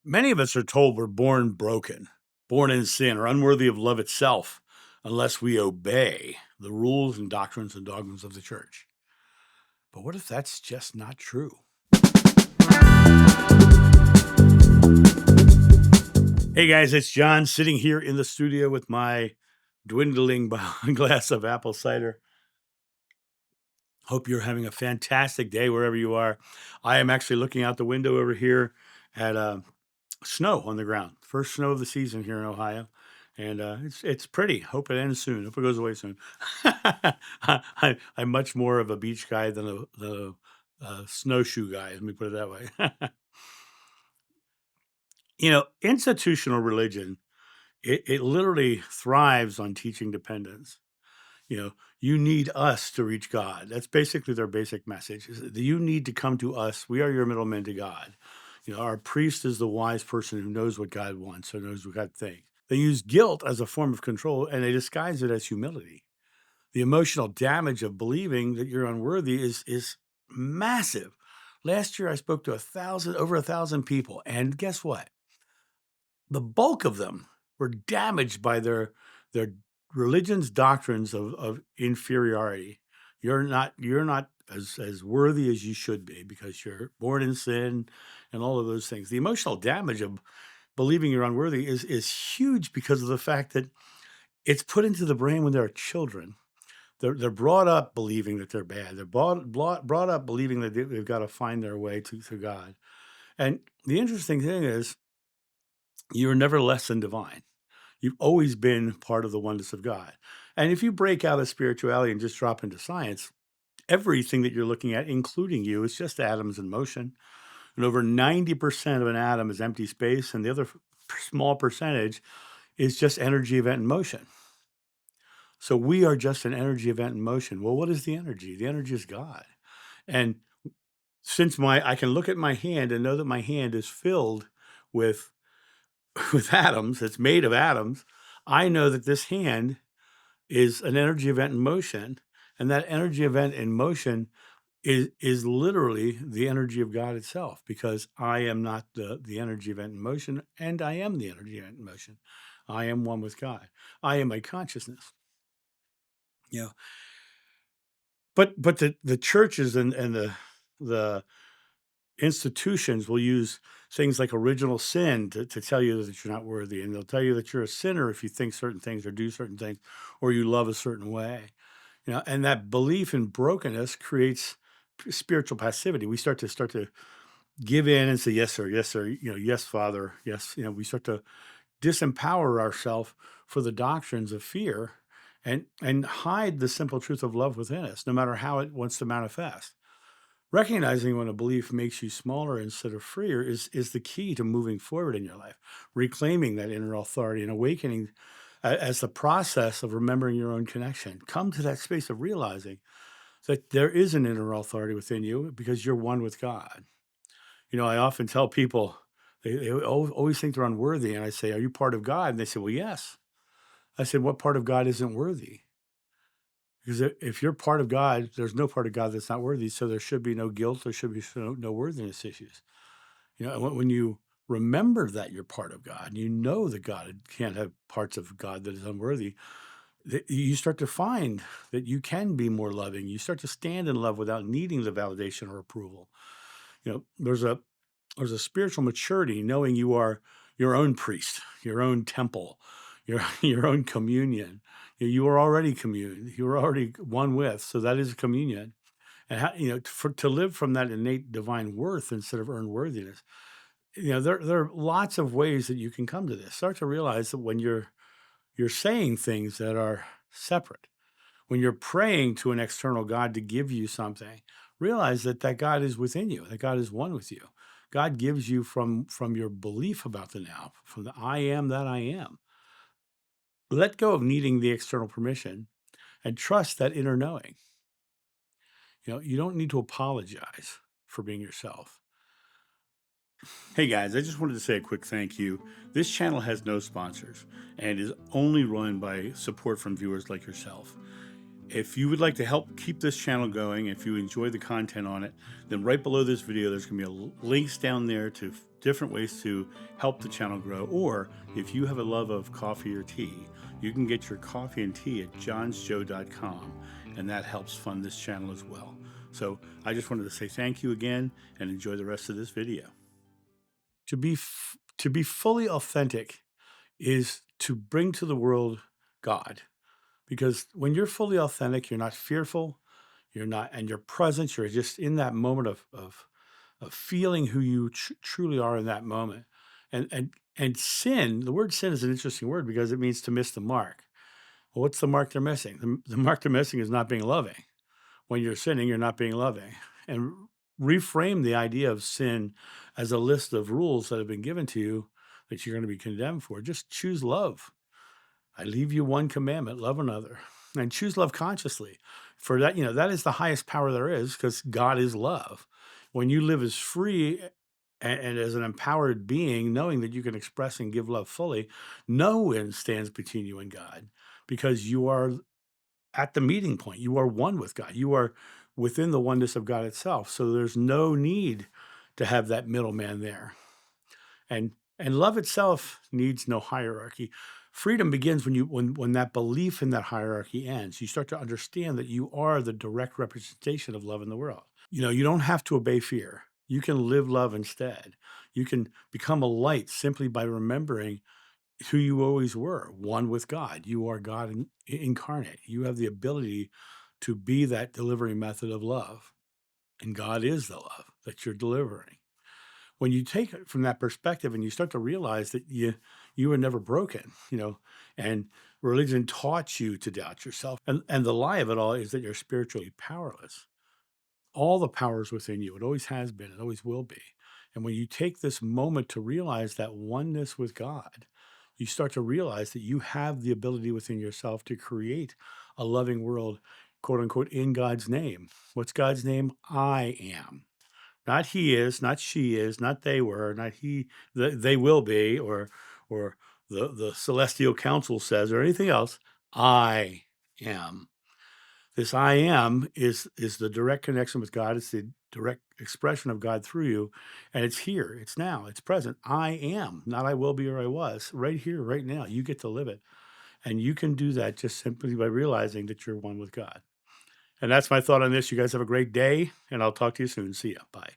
Many of us are told we're born broken, born in sin, or unworthy of love itself unless we obey the rules and doctrines and dogmas of the church. But what if that's just not true? Hey guys, it's John sitting here in the studio with my dwindling glass of apple cider. Hope you're having a fantastic day wherever you are. I am actually looking out the window over here at snow on the ground. First snow of the season here in Ohio, and it's pretty. Hope it ends soon. Hope it goes away soon. I'm much more of a beach guy than a snowshoe guy. Let me put it that way. Institutional religion it literally thrives on teaching dependence. You need us to reach God. That's basically their basic message. Is that you need to come to us. We are your middlemen to God. Our priest is the wise person who knows what God wants or knows what God thinks. They use guilt as a form of control and they disguise it as humility. The emotional damage of believing that you're unworthy is massive. Last year I spoke to over 1,000 people, and guess what? The bulk of them were damaged by their religion's doctrines of inferiority. You're not as worthy as you should be because you're born in sin and all of those things. The emotional damage of believing you're unworthy is huge because of the fact that it's put into the brain when they're children. They're brought up believing that they're bad. They're brought up believing that they've got to find their way to God. And the interesting thing is, you're never less than divine. You've always been part of the oneness of God. And if you break out of spirituality and just drop into science, everything that you're looking at, including you, is just atoms in motion. And over 90% of an atom is empty space, and the other small percentage is just energy, event, and motion. So we are just an energy, event, and motion. Well, what is the energy? The energy is God. And since I can look at my hand and know that my hand is filled with with atoms, it's made of atoms, I know that this hand is an energy event in motion, and that energy event in motion is literally the energy of God itself, because I am not the energy event in motion, and I am the energy event in motion. I am one with God. I am a consciousness. You know, but the churches and the institutions will use things like original sin to tell you that you're not worthy, and they'll tell you that you're a sinner if you think certain things or do certain things or you love a certain way. And that belief in brokenness creates spiritual passivity. We start to give in and say, yes, sir, yes, sir, yes, Father, yes. We start to disempower ourselves for the doctrines of fear and hide the simple truth of love within us, no matter how it wants to manifest. Recognizing when a belief makes you smaller instead of freer is the key to moving forward in your life, reclaiming that inner authority and awakening as the process of remembering your own connection. Come to that space of realizing that there is an inner authority within you because you're one with God. I often tell people they always think they're unworthy, and I say, "Are you part of God?" And they say, "Well, yes." I said, "What part of God isn't worthy?" Because if you're part of God, there's no part of God that's not worthy. So there should be no guilt. There should be no worthiness issues. And when you remember that you're part of God, and you know that God can't have parts of God that is unworthy, you start to find that you can be more loving. You start to stand in love without needing the validation or approval. There's a spiritual maturity knowing you are your own priest, your own temple, your your own communion. You are already communed. You are already one with. So that is communion. And to live from that innate divine worth instead of earned worthiness. There are lots of ways that you can come to this. Start to realize that when you're saying things that are separate, when you're praying to an external God to give you something, realize that God is within you, that God is one with you. God gives you from your belief about the now, from the I am that I am. Let go of needing the external permission and trust that inner knowing. You don't need to apologize for being yourself. Hey guys, I just wanted to say a quick thank you. This channel has no sponsors and is only run by support from viewers like yourself. If you would like to help keep this channel going, if you enjoy the content on it, then right below this video, there's going to be links down there to different ways to help the channel grow. Or if you have a love of coffee or tea, you can get your coffee and tea at johnsjoe.com, and that helps fund this channel as well. So I just wanted to say thank you again and enjoy the rest of this video. To be fully authentic is to bring to the world God. Because when you're fully authentic, you're not fearful, you're not, and you're present, you're just in that moment of feeling who you truly are in that moment. And sin, the word sin is an interesting word because it means to miss the mark. Well, what's the mark they're missing? The mark they're missing is not being loving. When you're sinning, you're not being loving. And reframe the idea of sin as a list of rules that have been given to you that you're going to be condemned for. Just choose love. I leave you one commandment, love another. And choose love consciously. For that, that is the highest power there is because God is love. When you live as free and as an empowered being, knowing that you can express and give love fully, no one stands between you and God because you are at the meeting point. You are one with God. You are within the oneness of God itself. So there's no need to have that middleman there. And love itself needs no hierarchy. Freedom begins when that belief in that hierarchy ends. You start to understand that you are the direct representation of love in the world. You don't have to obey fear. You can live love instead. You can become a light simply by remembering who you always were, one with God. You are God incarnate. You have the ability to be that delivery method of love. And God is the love that you're delivering. When you take it from that perspective and you start to realize that you were never broken, and religion taught you to doubt yourself. And the lie of it all is that you're spiritually powerless. All the power is within you. It always has been, it always will be. And when you take this moment to realize that oneness with God, you start to realize that you have the ability within yourself to create a loving world, quote unquote, in God's name. What's God's name? I am. Not he is, not she is, not they were, not they will be, or the celestial council says, or anything else. I am. This I am is the direct connection with God. It's the direct expression of God through you. And it's here, it's now, it's present. I am, not I will be or I was, right here, right now. You get to live it. And you can do that just simply by realizing that you're one with God. And that's my thought on this. You guys have a great day, and I'll talk to you soon. See ya. Bye.